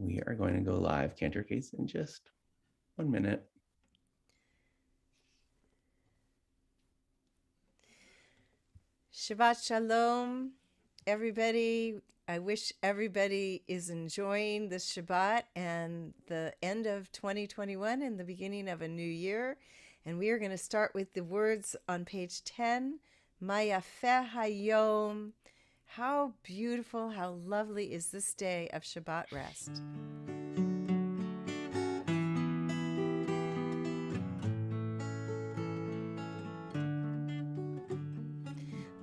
We are going to go live, Cantor Case, in just 1 minute. Shabbat Shalom, everybody. I wish everybody is enjoying this Shabbat and the end of 2021 and the beginning of a new year. And we are going to start with the words on page 10, Mayafeh Hayom. How beautiful, how lovely is this day of Shabbat rest.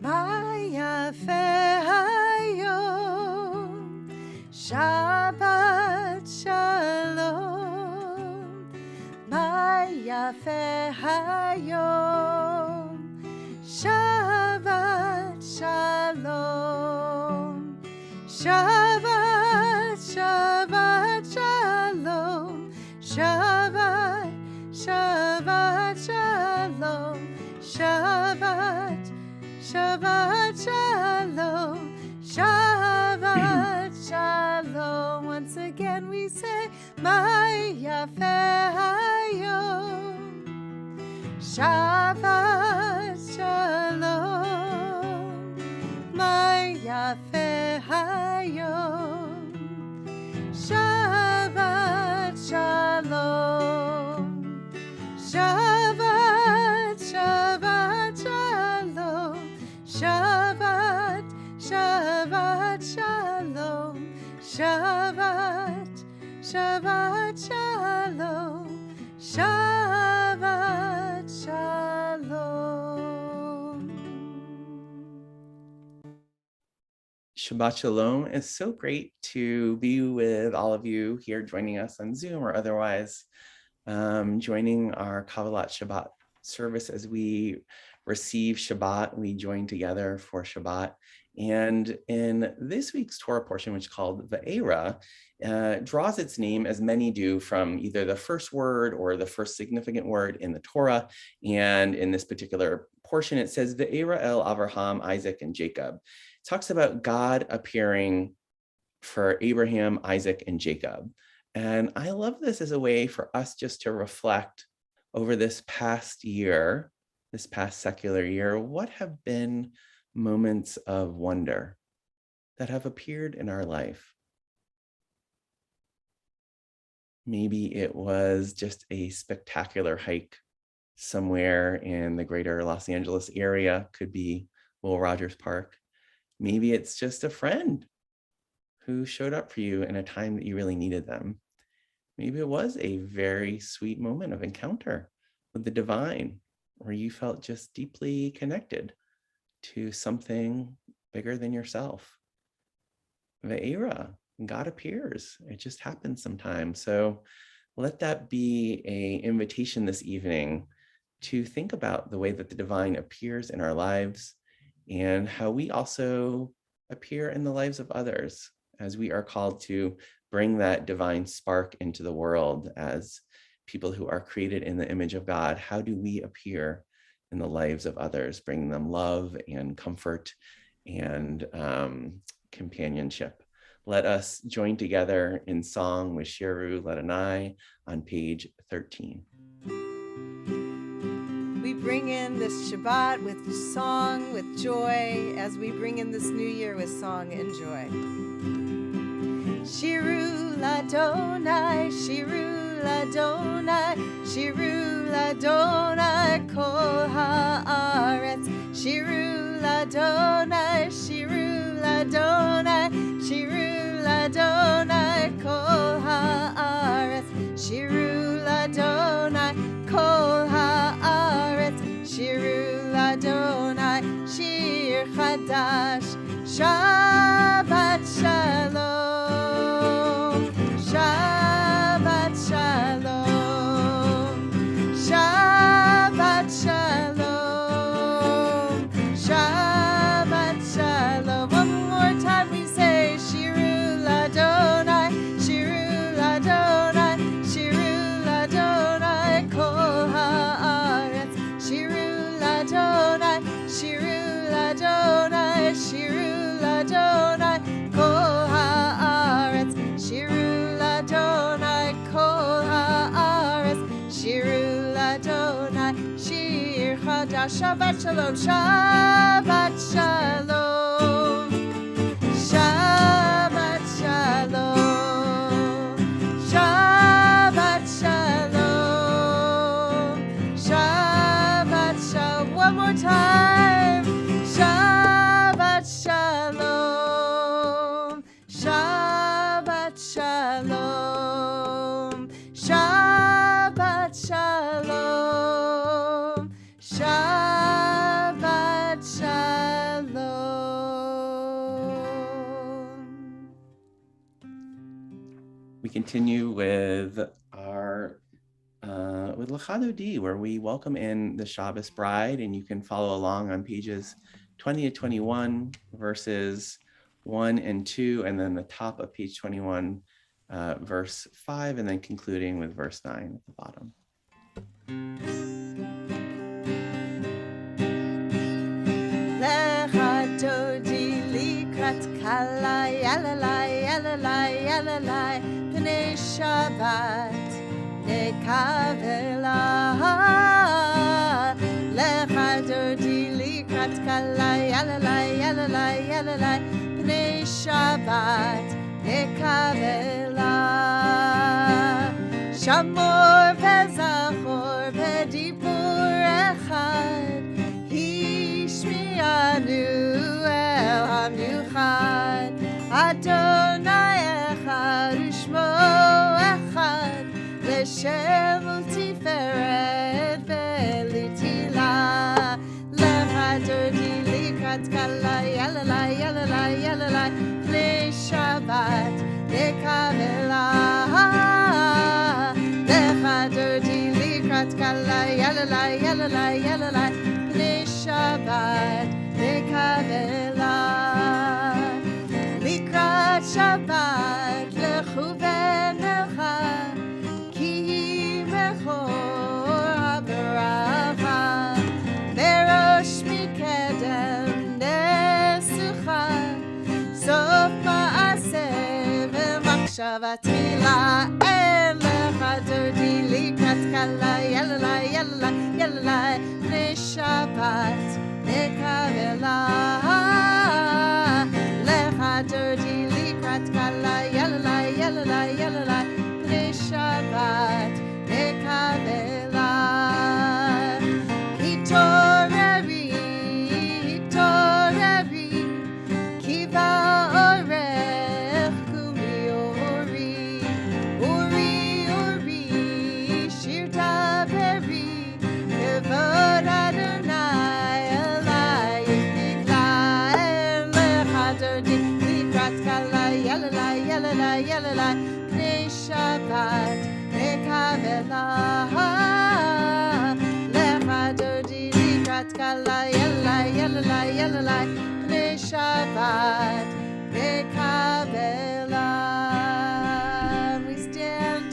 Mayafeh Hayom, Shabbat Shalom. Mayafeh Hayom, Shabbat Shalom. Shabbat, Shabbat Shalom. Shabbat, Shabbat Shalom. Shabbat, Shabbat Shalom. Shabbat Shalom. Once again we say, Mayafeh Hayom, Shabbat Shalom. Mayafeh Hayom, Shabbat Shalom. Shabbat, Shabbat Shalom. Shabbat, Shabbat Shalom. Shabbat, Shabbat Shalom. Shabbat Shalom. Shabbat Shalom. It's so great to be with all of you here joining us on Zoom or otherwise, joining our Kabbalat Shabbat service as we receive Shabbat. We join together for Shabbat. And in this week's Torah portion, which is called Va'era, draws its name, as many do, from either the first word or the first significant word in the Torah. And in this particular portion, it says Va'era el Avraham, Isaac, and Jacob. It talks about God appearing for Abraham, Isaac, and Jacob. And I love this as a way for us just to reflect over this past year, this past secular year, what have been moments of wonder that have appeared in our life. Maybe it was just a spectacular hike somewhere in the greater Los Angeles area, could be Will Rogers Park. Maybe it's just a friend who showed up for you in a time that you really needed them. Maybe it was a very sweet moment of encounter with the divine, where you felt just deeply connected to something bigger than yourself. Va'era, God appears. It just happens sometimes. So let that be an invitation this evening to think about the way that the divine appears in our lives and how we also appear in the lives of others, as we are called to bring that divine spark into the world as people who are created in the image of God. How do we appear in the lives of others, bringing them love and comfort and companionship? Let us join together in song with Shiru Ladonai on page 13. We bring in this Shabbat with song, with joy, as we bring in this new year with song and joy. Shiru Ladonai, Shiru Ladonai, Shiru Ladonai, Kol Haaretz. Shiru Ladonai, Shiru Ladonai, Shiru Ladonai, Kol Haaretz. Shiru Ladonai, Kol Haaretz. Shiru Ladonai, Shir Chadash, Shabbat Shalom, Shabbat Shalom, Shabbat Shalom, Shabbat Shalom. One more time we say, Shiru Ladonai, Shiru Ladonai, Shiru Ladonai, Kol Haaretz. Shiru Ladonai, Shiru Ladonai, Shiru Ladonai. now. Shabbat shalom, Shabbat shalom, Shabbat shalom, Shabbat shalom, Shabbat shalom. One more time. Shabbat shalom, Shabbat shalom, Shabbat shalom, Shabbat shalom. We continue with our with Lachado D, where we welcome in the Shabbos bride, and you can follow along on pages 20 to 21, verses 1 and 2, and then the top of page 21, verse 5, and then concluding with verse 9 at the bottom. Shabbat nekavela lecha dodi likrat kala yalalai yalalai yalalai pnei Shabbat nekavela shamor vezachor bedibur echad hishmianu el hamiuchad Adonai echad ushmo echad Leshem u'tiferet ve'litila lechadodi likrat kala yalalai yalalai yalalai pnei Shabbat nekavela lechadodi likrat kala yalalai yalalai yalalai pnei Shabbat nekavela likrat Shabbat lechu v'necha ki mechor habarava merosh mikedem nesucha sof ma'aseh v'machshava tila en lecha dodi likrat kala yalalai yalalai yalalai pnei Shabbat nekavela lecha dodi likrat kala yalalai yalalai yalalai pnei Shabbat nekavela hitoreri hitoreri kiva orech kumi ori ori ori shir daveri kevod Adonai elai nigla lecha dodi likrat kala yalalai yalalai yalalai pnei Shabbat nekavela lecha dodi likrat kala yalalai yalalai yalalai pnei Shabbat nekavela. We stand.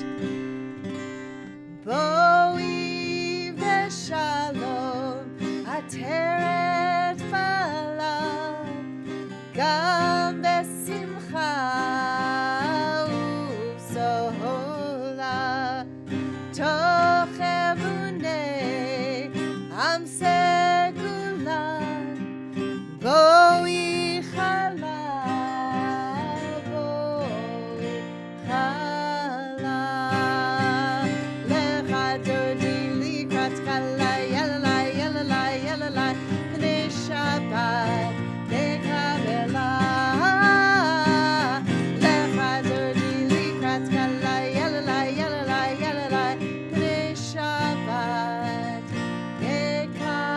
Boi v'shalom ateret bala gam besimcha u'sohola toch emunei am segula boi chala boi chala lecha dodi likrat kala yalalai yalalai yalalai pnei Shabbat nekavela lecha dodi likrat kala yalalai yalalai yalalai pnei Shabbat nekavela.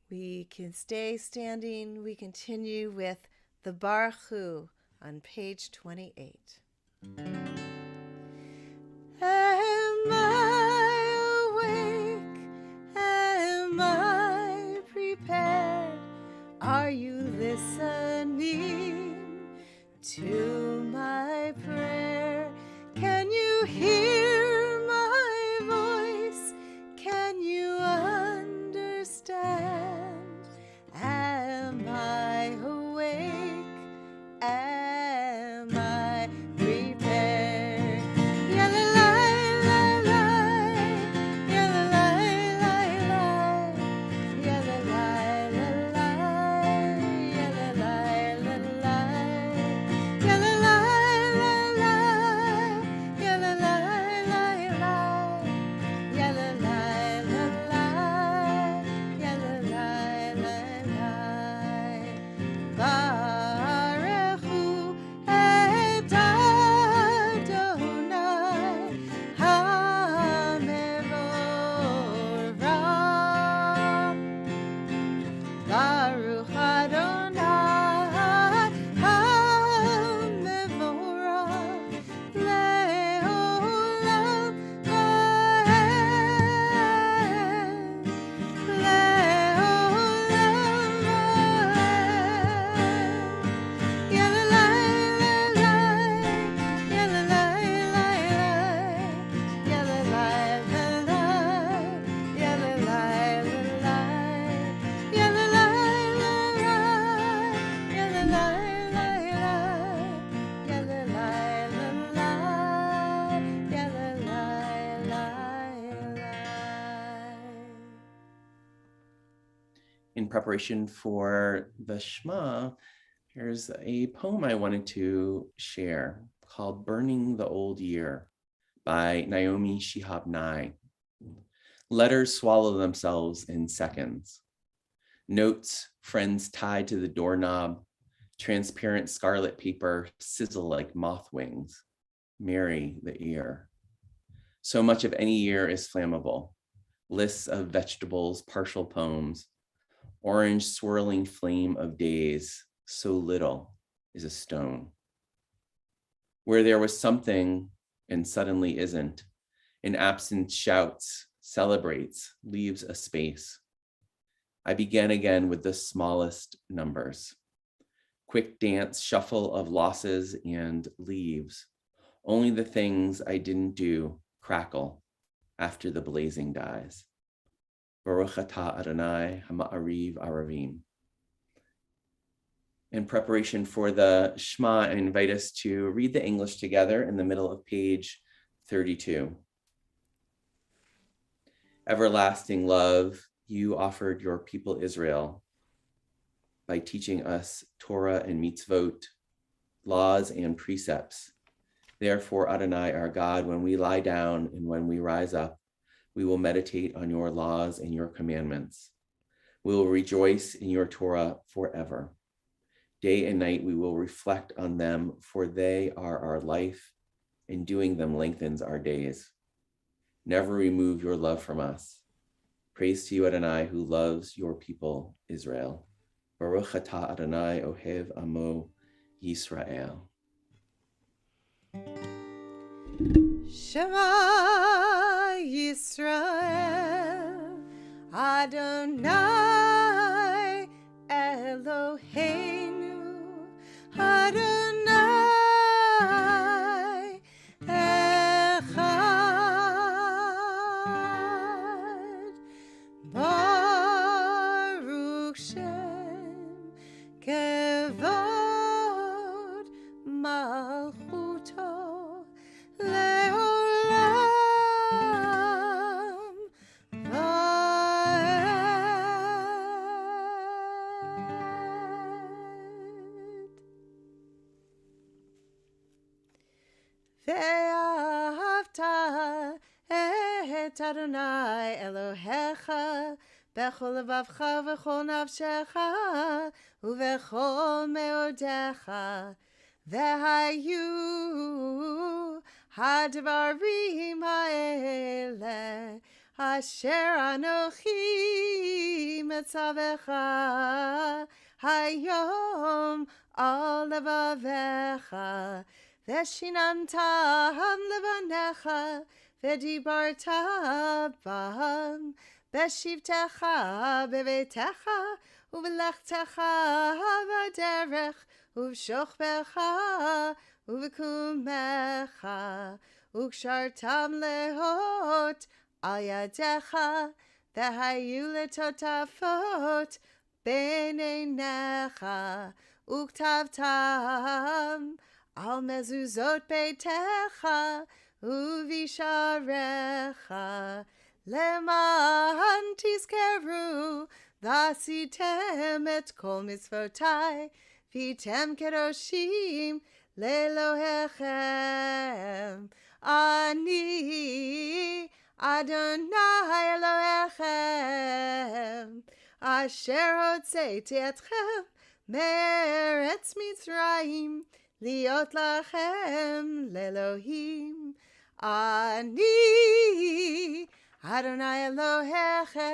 We can stay standing. We continue with the Baruch Hu on page 28. Am I awake? Am I prepared? Are you listening to my prayer? Can you hear my voice? Can you understand? Am I awake? Am I prepared? in preparation for the Shema, here's a poem I wanted to share called Burning the Old Year by Naomi Shihab Nye. Letters swallow themselves in seconds. Notes, friends tied to the doorknob, transparent scarlet paper sizzle like moth wings, marry the ear. So much of any year is flammable. Lists of vegetables, partial poems, orange swirling flame of days, so little is a stone. Where there was something and suddenly isn't, an absence shouts, celebrates, leaves a space. I began again with the smallest numbers. Quick dance shuffle of losses and leaves. Only the things I didn't do crackle after the blazing dies. Baruch atah Adonai hama'ariv aravim. In preparation for the Shema, I invite us to read the English together in the middle of page 32. Everlasting love, you offered your people Israel by teaching us Torah and mitzvot, laws and precepts. Therefore, Adonai, our God, when we lie down and when we rise up, we will meditate on your laws and your commandments. We will rejoice in your Torah forever. Day and night we will reflect on them, for they are our life, and doing them lengthens our days. Never remove your love from us. Praise to you, Adonai, who loves your people, Israel. Baruch atah Adonai ohev amo Yisrael. Shema Yisrael, Adonai Eloheinu, Adonai Echad, Baruch Shem Kevod Malchuto Leolam Vaed. Ve'ahavta et Adonai Elohecha bechol levavcha v'chol nafshecha uvechol meodecha ve'hayu hadvarim ha'ele asher anochi metzavecha hayom al levavecha ve'shinantam levanecha ve'dibarta bam Beshivtecha bevetecha uvelechtecha vaderech uvshochbecha uvekumecha ukshartam lehot al yadecha vehayu letotafot beineinecha uktavtam al mezuzot beitecha uvisharecha Leman tizkeru v'asitem et kol mitzvotai v'tem kedoshim lelohechem ani Adonai Elohechem asher hotzeiti etchem me'eretz Mitzrayim liot lachem lelohim ani Adonai Elohechem.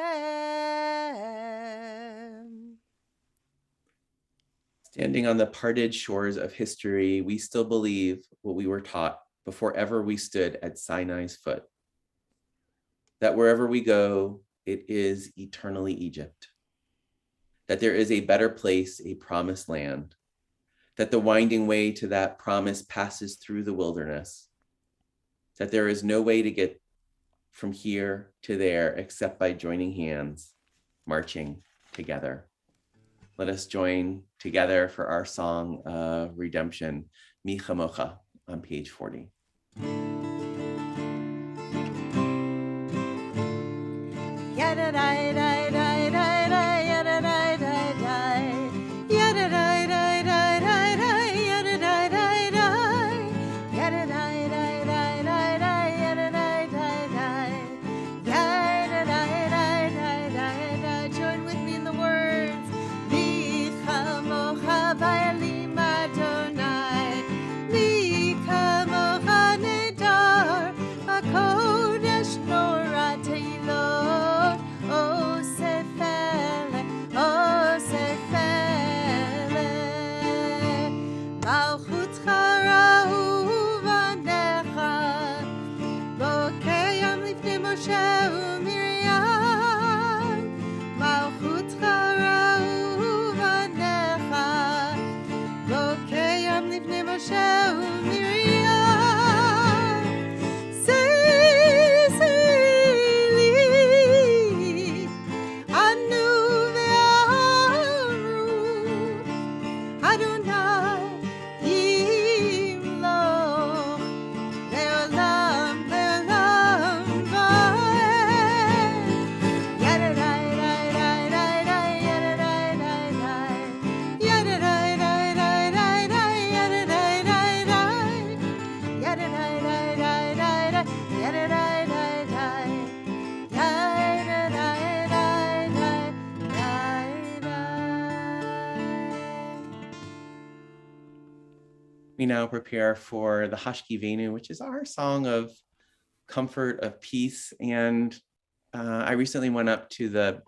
Standing on the parted shores of history, we still believe what we were taught before ever we stood at Sinai's foot, that wherever we go, it is eternally Egypt, that there is a better place, a promised land, that the winding way to that promise passes through the wilderness, that there is no way to get from here to there except by joining hands, marching together. Let us join together for our song of redemption, Mi Chamocha, on page 40. Yada da da da da da da da Moshe u'Miriam, Malchutcha ra'u vanecha, Bokeyam lifnei Moshe u'Miriam, Sei li, Anu ve'amru, Adonai yimloch le'olam le'olam va'ed. Yadadai-dai-dai-dai-dai, yadadai-dai-dai. Yadadai-dai-dai-dai-dai, yadadai-dai-dai. Yadadai-dai-dai-dai-dai, yadadai-dai-dai. We now prepare for the Hashkivenu, which is our song of comfort, of peace. And I recently went up to the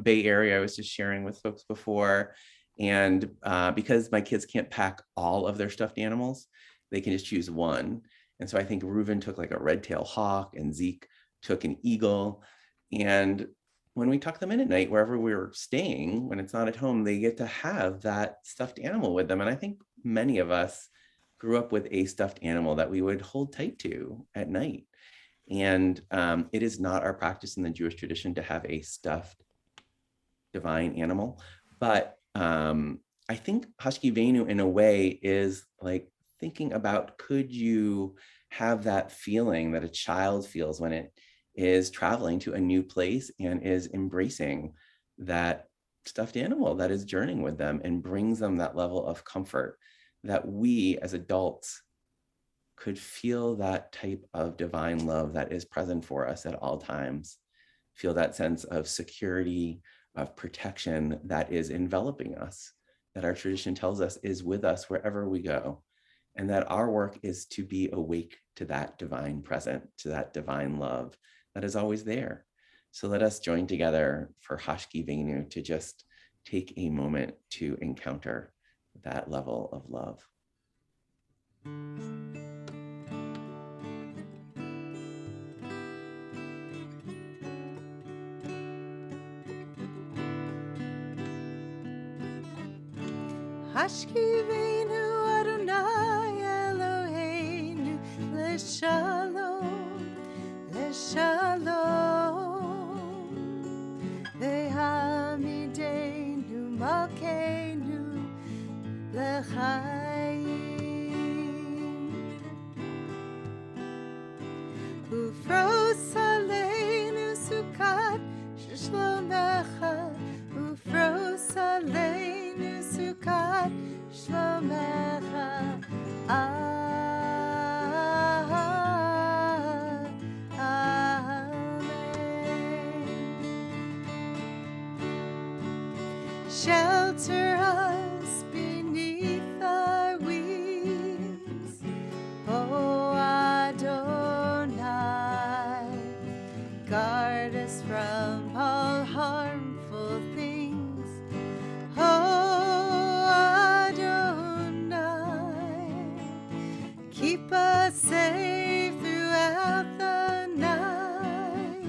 Bay Area. I was just sharing with folks before. And because my kids can't pack all of their stuffed animals, they can just choose one. And so I think Reuven took like a red-tailed hawk and Zeke took an eagle. And when we tuck them in at night, wherever we're staying, when it's not at home, they get to have that stuffed animal with them. And I think many of us grew up with a stuffed animal that we would hold tight to at night. And it is not our practice in the Jewish tradition to have a stuffed divine animal. But I think Hashkivenu in a way is like thinking about, could you have that feeling that a child feels when it is traveling to a new place and is embracing that stuffed animal that is journeying with them and brings them that level of comfort that we as adults could feel that type of divine love that is present for us at all times, feel that sense of security, of protection that is enveloping us, that our tradition tells us is with us wherever we go, and that our work is to be awake to that divine present, to that divine love that is always there. So let us join together for Hashkivenu to just take a moment to encounter that level of love. Hashkivenu Adonai Eloheinu Leshalom, Leshalom. Ve'hamidenu Malkeinu L'chaim. Ufros aleinu Sukkot Shlomecha, Ufros aleinu Sukkot Shlomecha. Amen. Shelter us beneath thy wings, O Adonai. Guard us from all harmful things, O Adonai. Keep us safe throughout the night,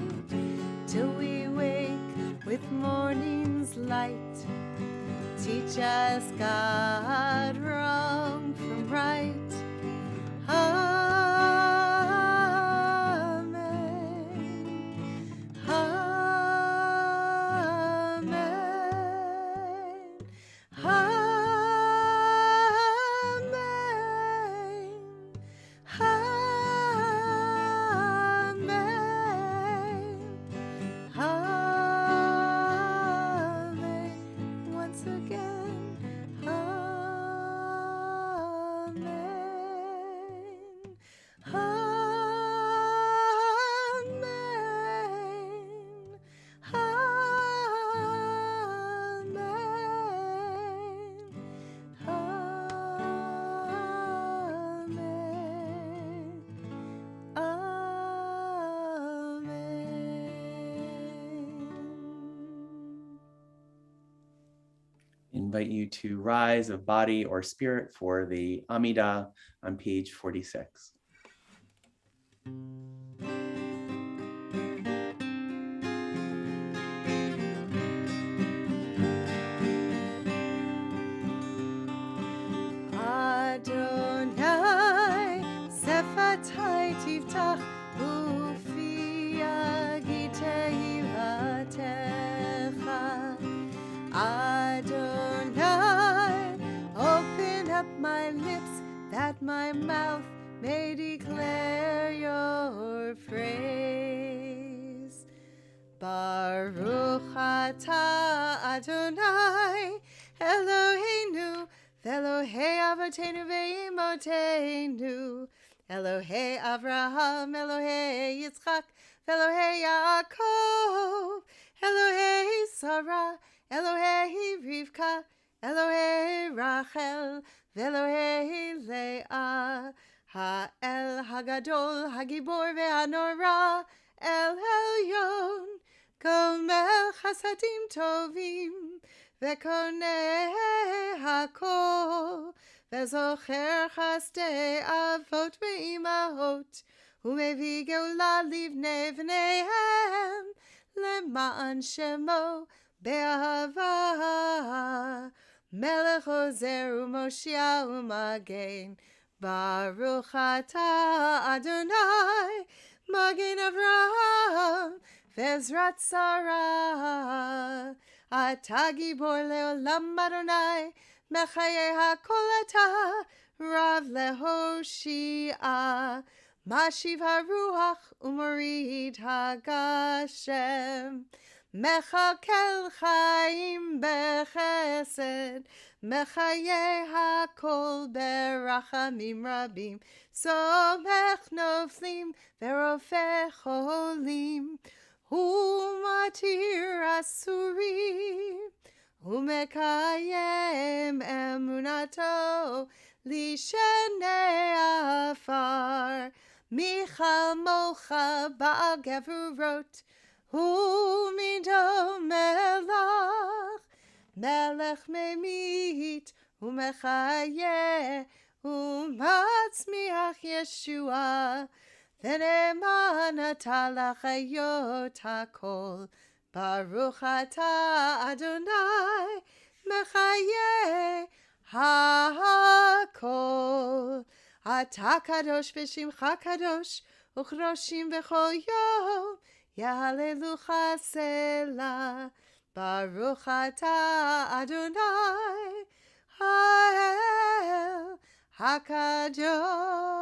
till we wake with morning's light. Teach us, God, wrong from right. Amen. Amen. Amen. Amen. Amen. Once again, amen. Invite you to rise of body or spirit for the Amidah on page 46. ata Adonai Eloheinu Velohei Avotenu ve'imotenu Elohei Avraham Elohei Yitzchak Elohei Yaakov Elohei Sarah Elohei Rivka Elohei Rachel Velohei Leah Ha'el Hagadol Hagibor ve'hanora El Elyon Gomel Chasadim Tovim Vekoneh Hakol Vezocher Chasdei Avot ve'imahot Umevi Geula livnei vneihem Lema'an Shemo be'ahava Melech Ozer u'Moshia u'Magen Baruch atah Adonai Magen Avraham Vezrat Sarah Atah Gibor le'olam Adonai Mechaye hakol atah Rav lehoshia Mashiv haruach u'morid hagashem Mechakel chaim bechesed Mechaye hakol berachamim rabim Somech noflim verofeh cholim Hu matir asurim Umekayem emunato Lishenei afar Michal mocha ba'al gevurot Umido melach Melech memit Umechaye Umatzmiach Yeshua V'ne'eman ata l'chayot hakol Baruch atah Adonai Mechaye hakol Atah kadosh v'shimcha kadosh Uchroshim b'chol yom Yahalelucha selah Baruch atah Adonai Ha'el HaKadosh.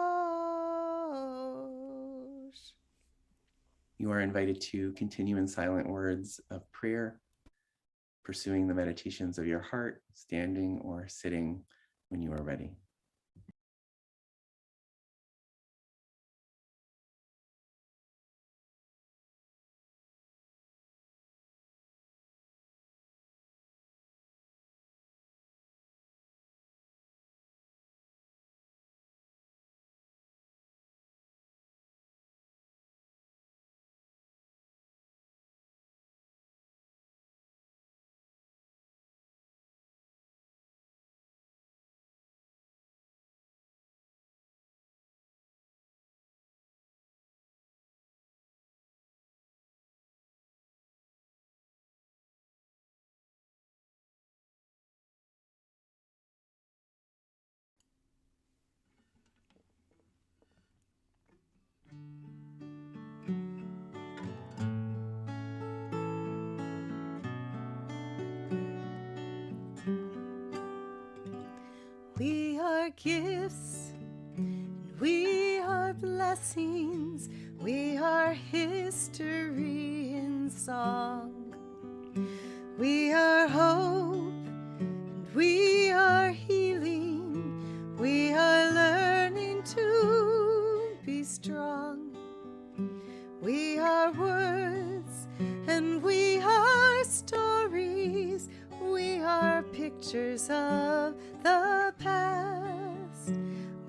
You are invited to continue in silent words of prayer, pursuing the meditations of your heart, standing or sitting when you are ready. We are gifts, we are blessings, we are history in song. We are hope, and we are healing, we are learning to be strong. We are words, and we are stories, we are pictures of the past.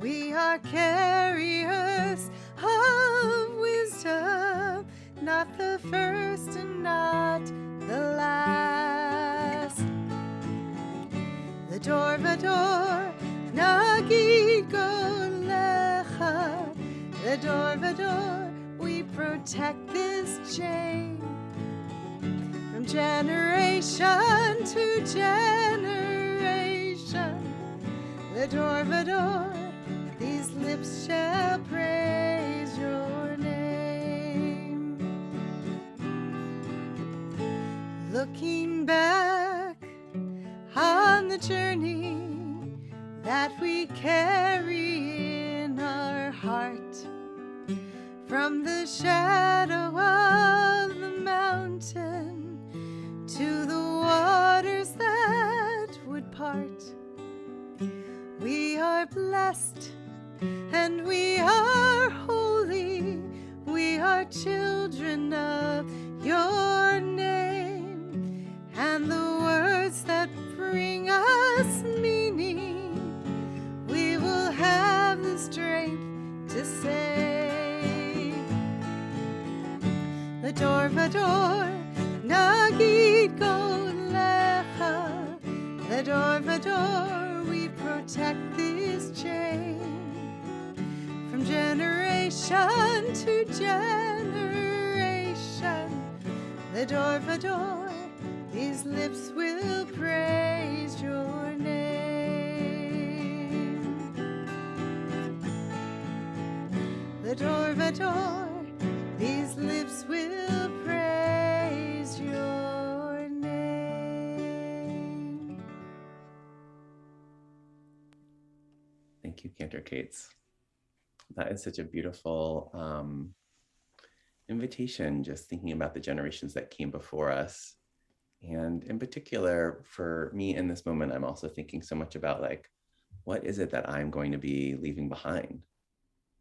We are carriers of wisdom, not the first and not the last. L'dor v'dor nagid golecha, l'dor v'dor we protect this chain. From generation to generation, L'dor v'dor, these lips shall praise your name. Looking back on the journey that we carry in our heart, from the shadow of the mountain to blessed and we are holy. We are children of your name, and the words that bring us meaning, we will have the strength to say. Lador vador, nagid god lecha. Lador vador, we protect this chain. From generation to generation, Lador vador, these lips will praise your name. Lador vador, these lips will praise your name. Thank you, Cantor Cates. That is such a beautiful invitation, just thinking about the generations that came before us. And in particular, for me in this moment, I'm also thinking so much about like, what is it that I'm going to be leaving behind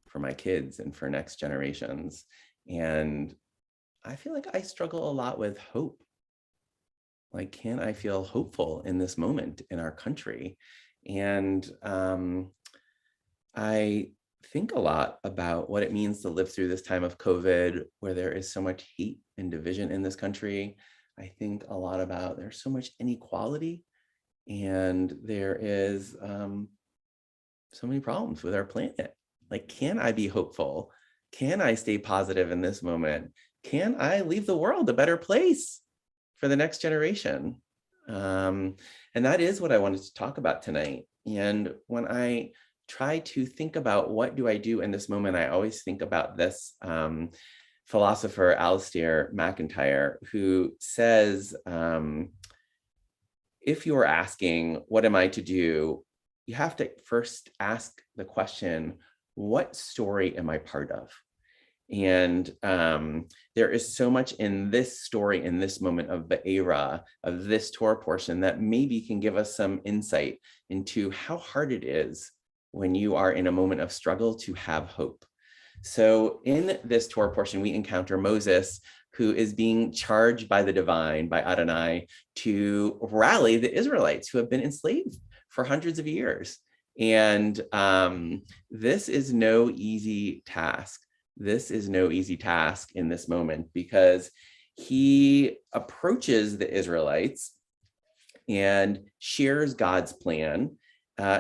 for my kids and for next generations? And I feel like I struggle a lot with hope. Like, can I feel hopeful in this moment in our country? And I think a lot about what it means to live through this time of COVID, where there is so much hate and division in this country. I think a lot about there's so much inequality, and there is so many problems with our planet. Like, can I be hopeful? Can I stay positive in this moment? Can I leave the world a better place for the next generation? And that is what I wanted to talk about tonight. And when I try to think about what do I do in this moment, I always think about this philosopher, Alistair MacIntyre, who says, if you're asking, what am I to do? You have to first ask the question, what story am I part of? And there is so much in this story, in this moment of Be'era, of this Torah portion, that maybe can give us some insight into how hard it is when you are in a moment of struggle to have hope. So in this Torah portion, we encounter Moses, who is being charged by the divine, by Adonai, to rally the Israelites who have been enslaved for hundreds of years. And this is no easy task. This is no easy task in this moment, because he approaches the Israelites and shares God's plan,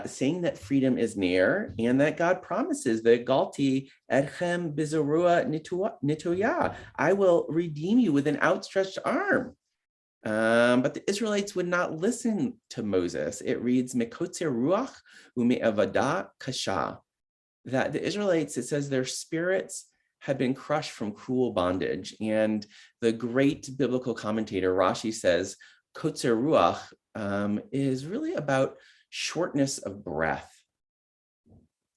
saying that freedom is near and that God promises that Galti etchem bizarua nitoya, I will redeem you with an outstretched arm. But the Israelites would not listen to Moses. It reads, Mekotzer ruach ume'avada kasha, that the Israelites, it says their spirits had been crushed from cruel bondage. And the great biblical commentator Rashi says, Kotzer ruach is really about shortness of breath.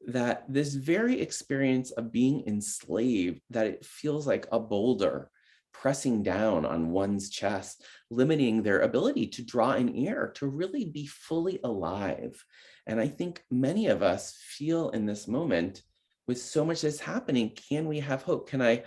That this very experience of being enslaved, that it feels like a boulder pressing down on one's chest, limiting their ability to draw in air, to really be fully alive. And I think many of us feel in this moment, with so much that's happening, can we have hope? Can I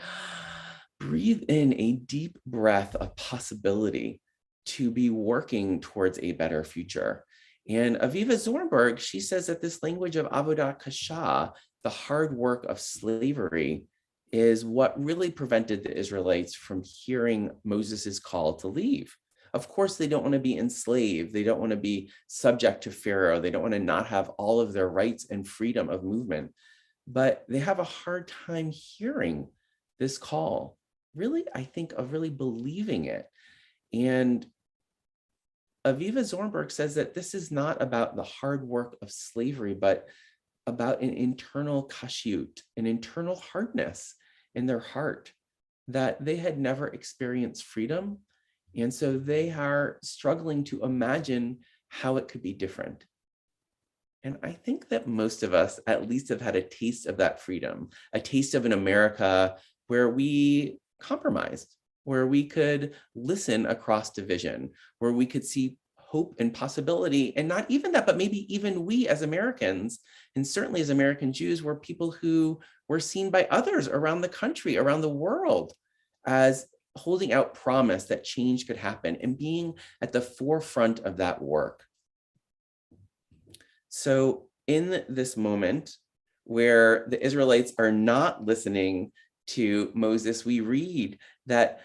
breathe in a deep breath of possibility to be working towards a better future? And Aviva Zornberg, she says that this language of avodah kasha, the hard work of slavery, is what really prevented the Israelites from hearing Moses's call to leave. Of course, they don't want to be enslaved. They don't want to be subject to Pharaoh. They don't want to not have all of their rights and freedom of movement. But they have a hard time hearing this call, really, I think, of really believing it. And Aviva Zornberg says that this is not about the hard work of slavery, but about an internal kashyut, an internal hardness in their heart, that they had never experienced freedom. And so they are struggling to imagine how it could be different. And I think that most of us at least have had a taste of that freedom, a taste of an America where we compromised, where we could listen across division, where we could see hope and possibility, and not even that, but maybe even we as Americans and certainly as American Jews, were people who were seen by others around the country, around the world, as holding out promise that change could happen and being at the forefront of that work. So in this moment where the Israelites are not listening to Moses, we read that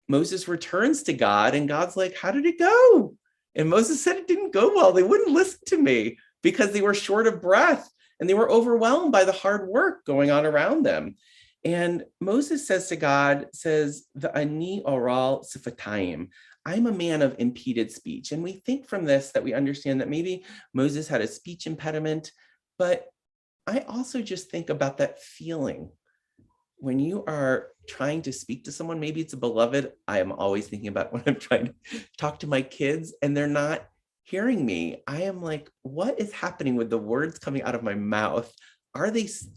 Moses returns to God and God's like, how did it go? And Moses said it didn't go well. They wouldn't listen to me because they were short of breath and they were overwhelmed by the hard work going on around them. And Moses says to God, says, V'ani oral sifatayim. I'm a man of impeded speech. And we think from this that we understand that maybe Moses had a speech impediment, but I also just think about that feeling when you are trying to speak to someone. Maybe it's a beloved. I am always thinking about when I'm trying to talk to my kids and they're not hearing me. I am like, what is happening with the words coming out of my mouth?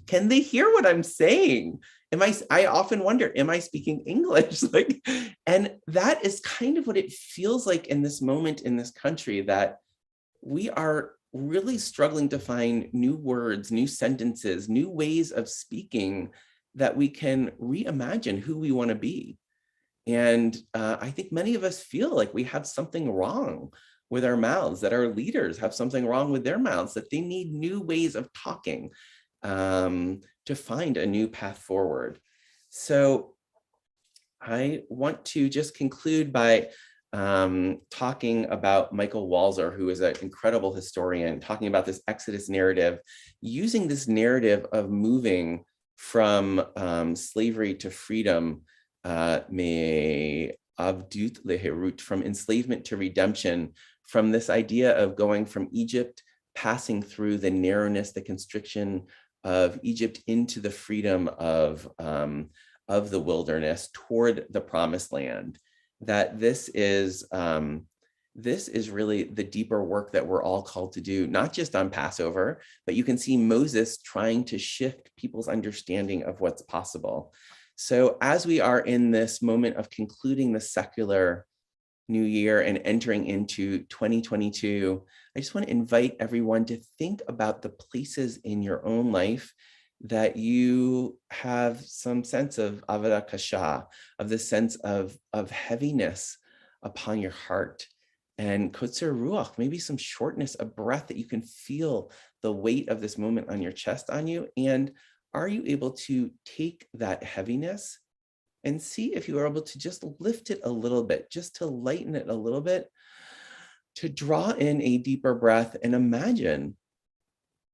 Can they hear what I'm saying? I often wonder, am I speaking English? And that is kind of what it feels like in this moment in this country, that we are really struggling to find new words, new sentences, new ways of speaking that we can reimagine who we want to be. And I think many of us feel like we have something wrong with our mouths, that our leaders have something wrong with their mouths, that they need new ways of talking to find a new path forward. So I want to just conclude by talking about Michael Walzer, who is an incredible historian, talking about this Exodus narrative, using this narrative of moving from slavery to freedom, avdut leherut, from enslavement to redemption, from this idea of going from Egypt, passing through the narrowness, the constriction of Egypt into the freedom of the wilderness toward the promised land. That this is really the deeper work that we're all called to do, not just on Passover, but you can see Moses trying to shift people's understanding of what's possible. So as we are in this moment of concluding the secular new year and entering into 2022, I just want to invite everyone to think about the places in your own life that you have some sense of avodah kasha, of the sense of heaviness upon your heart, and kotzer ruach, maybe some shortness of breath, that you can feel the weight of this moment on your chest on you. And are you able to take that heaviness and see if you are able to just lift it a little bit, just to lighten it a little bit, to draw in a deeper breath and imagine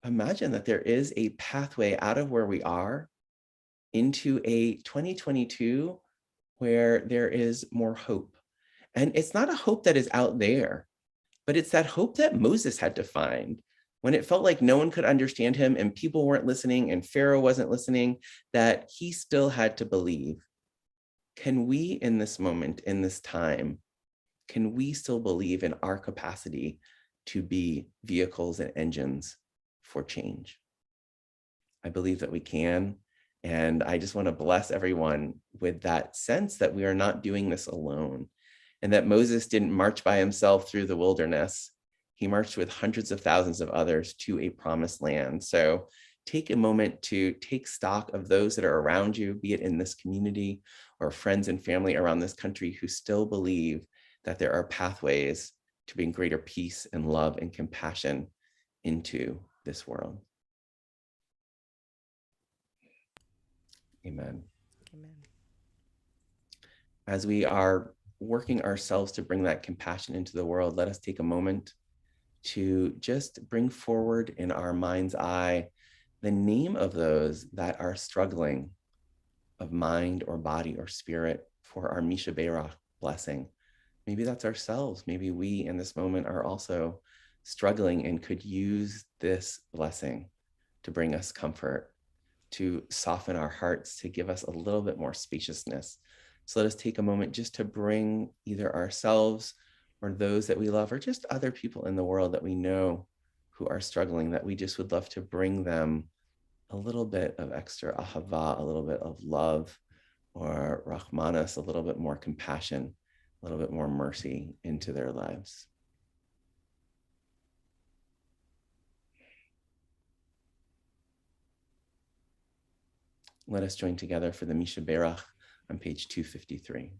that there is a pathway out of where we are into a 2022 where there is more hope. And it's not a hope that is out there, but it's that hope that Moses had to find when it felt like no one could understand him and people weren't listening and Pharaoh wasn't listening, that he still had to believe. Can we, in this moment, in this time, can we still believe in our capacity to be vehicles and engines for change? I believe that we can. And I just want to bless everyone with that sense that we are not doing this alone, and that Moses didn't march by himself through the wilderness. He marched with hundreds of thousands of others to a promised land. So take a moment to take stock of those that are around you, be it in this community or friends and family around this country, who still believe that there are pathways to bring greater peace and love and compassion into this world. Amen. Amen. As we are working ourselves to bring that compassion into the world, let us take a moment to just bring forward in our mind's eye the name of those that are struggling, of mind or body or spirit, for our Misha Berach blessing. Maybe that's ourselves. Maybe we in this moment are also struggling and could use this blessing to bring us comfort, to soften our hearts, to give us a little bit more spaciousness. So let us take a moment just to bring either ourselves or those that we love, or just other people in the world that we know who are struggling, that we just would love to bring them a little bit of extra ahava, a little bit of love, or rahmanas, a little bit more compassion, a little bit more mercy into their lives. Let us join together for the Misha Berach on page 253.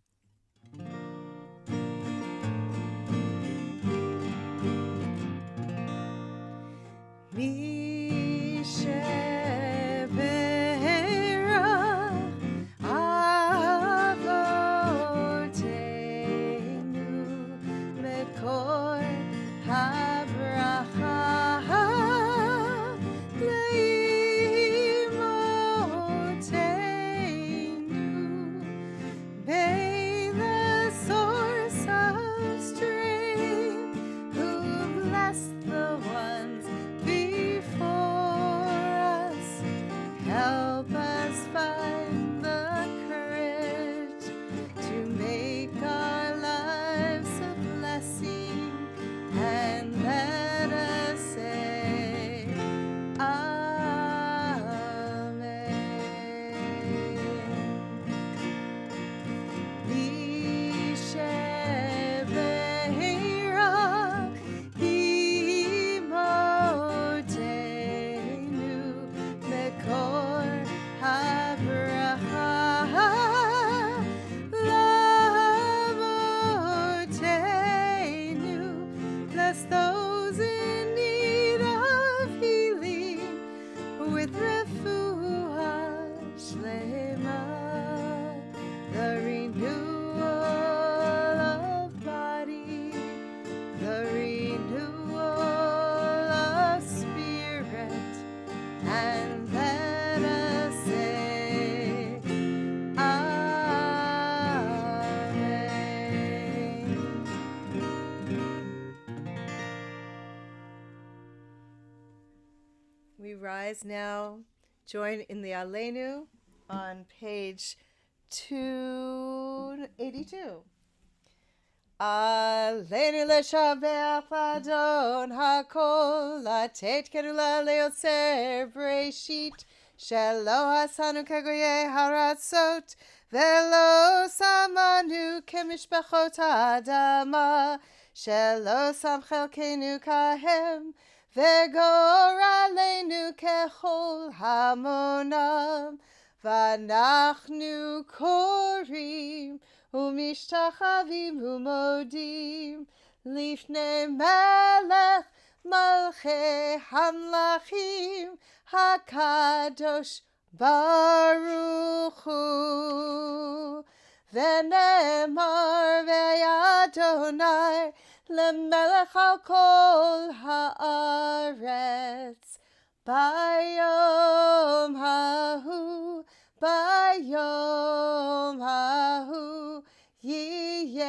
We rise now, join in the Aleinu on page 282. Aleinu leshabeach ladon hakol, latet kedula leotzer breshit, shelo hasanu kegoye haratzot, velo samanu kemishbechot ha'adama, shelo sam chelkenu kahem, וגורלנו ככל המונם, ואנחנו קוראים ומשתחווים ומודים לפני מלך מלכי המלכים הקדוש ברוך הוא. ונאמר ואדוני למלך על כל הארץ, ביום ההוא, יהיה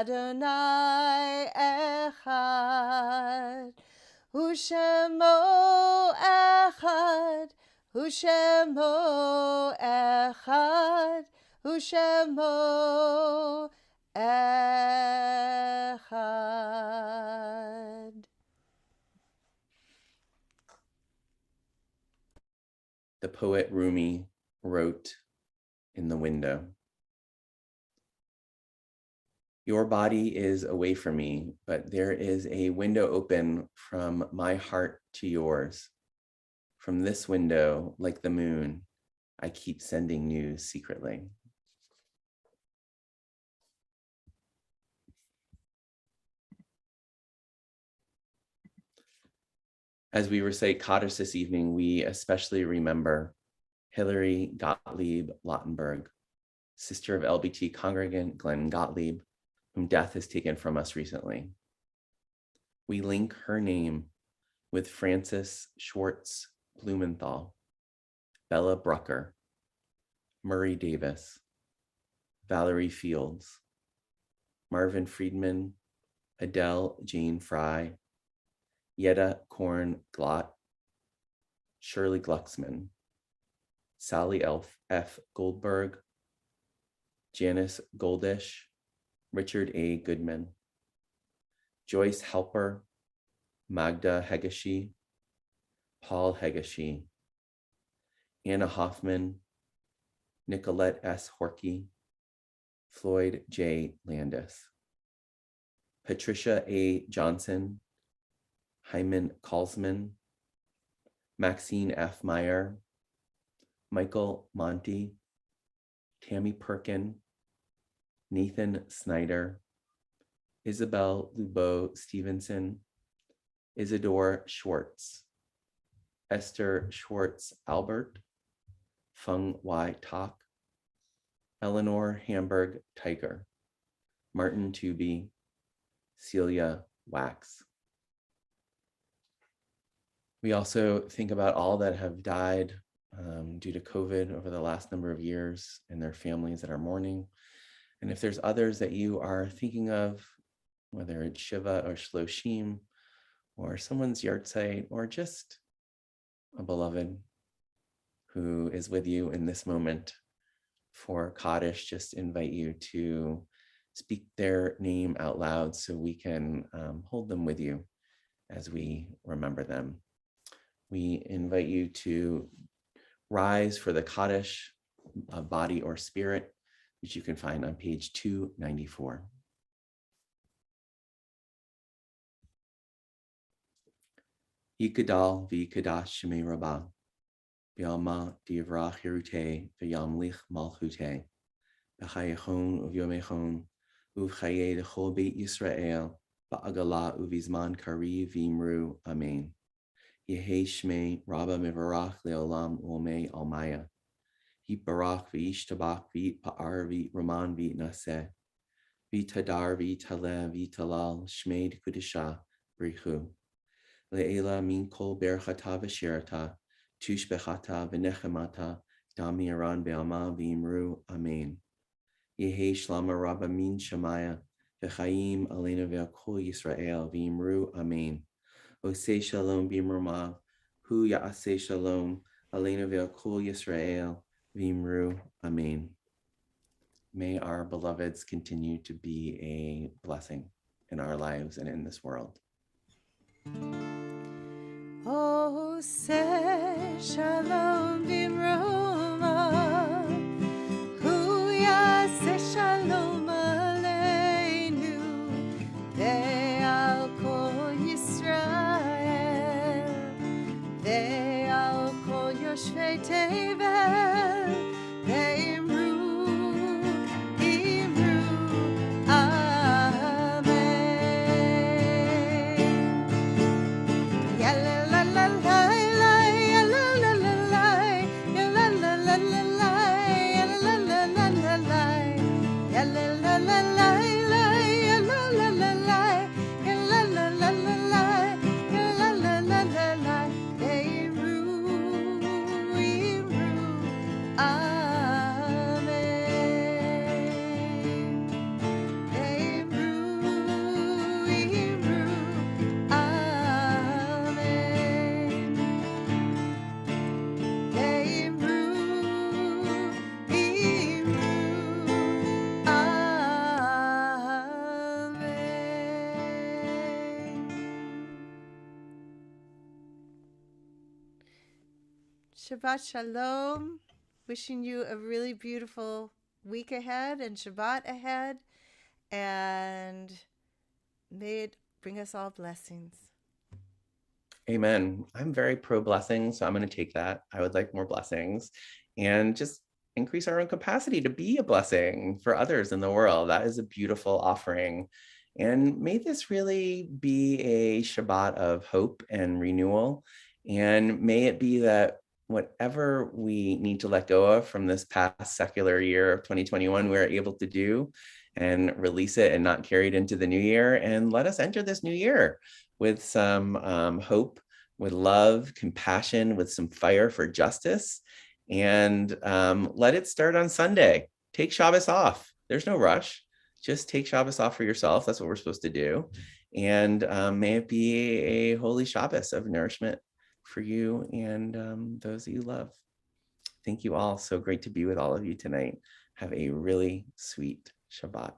אדוני אחד, ושמו אחד, ושמו אחד, ושמו echad. The poet Rumi wrote in the window, "Your body is away from me, but there is a window open from my heart to yours. From this window, like the moon, I keep sending news secretly." As we recite Kaddish this evening, we especially remember Hilary Gottlieb Lottenberg, sister of LBT congregant Glenn Gottlieb, whom death has taken from us recently. We link her name with Frances Schwartz Blumenthal, Bella Brucker, Murray Davis, Valerie Fields, Marvin Friedman, Adele Jane Fry, Yetta Korn Glott, Shirley Glucksman, Sally F. Goldberg, Janice Goldish, Richard A. Goodman, Joyce Helper, Magda Hegeshi, Paul Hegeshi, Anna Hoffman, Nicolette S. Horkey, Floyd J. Landis, Patricia A. Johnson, Hyman Kalsman, Maxine F. Meyer, Michael Monty, Tammy Perkin, Nathan Snyder, Isabel Lubeau Stevenson, Isidore Schwartz, Esther Schwartz Albert, Feng Wai Tak, Eleanor Hamburg Tiger, Martin Tooby, Celia Wax. We also think about all that have died due to COVID over the last number of years and their families that are mourning. And if there's others that you are thinking of, whether it's Shiva or Shloshim, or someone's yahrzeit, or just a beloved who is with you in this moment for Kaddish, just invite you to speak their name out loud so we can hold them with you as we remember them. We invite you to rise for the Kaddish of body or spirit, which you can find on page 294. Yikadal v'yikadash shemei rabbah, v'yalma divrach hirute v'yamlich malchute, v'chayechon uv'yomechon, uv'chaye d'chol beit Yisrael, ba'agala uv'izman kari v'imru, amen. Yehi shmei rabba mevarach leolam u'omei almaya, Yitbarach v'yishtabach v'yitpa'ar v'yitroman v'yitnaseh, v'yitadar v'yitaleh v'yitalal shmei d'kudisha brichu. Le'ela min kol berchata v'shirata, tushbechata v'nechemata, dami aran be'alma v'imru, amen. Yehi shlama rabba min shamaya, v'chayim aleinu ve'kol Yisrael v'imru, amen. Osei shalom b'imromav, hu ya'aseh shalom, aleinu ve'kol Yisrael, v'imru, amen. May our beloveds continue to be a blessing in our lives and in this world. Oseh shalom b'imromav, hu ya'aseh shalom aleinu ve'al kol Yisrael, ve'al kol yoshvei tevel, ve'imru, amen. Shabbat Shalom. Wishing you a really beautiful week ahead and Shabbat ahead. And may it bring us all blessings. Amen. I'm very pro blessings, so I'm going to take that. I would like more blessings and just increase our own capacity to be a blessing for others in the world. That is a beautiful offering. And may this really be a Shabbat of hope and renewal. And may it be that whatever we need to let go of from this past secular year of 2021, we're able to do and release it and not carry it into the new year. And let us enter this new year with some hope, with love, compassion, with some fire for justice. And let it start on Sunday. Take Shabbos off. There's no rush. Just take Shabbos off for yourself. That's what we're supposed to do. And may it be a holy Shabbos of nourishment for you and those that you love. Thank you all. So great to be with all of you tonight. Have a really sweet Shabbat.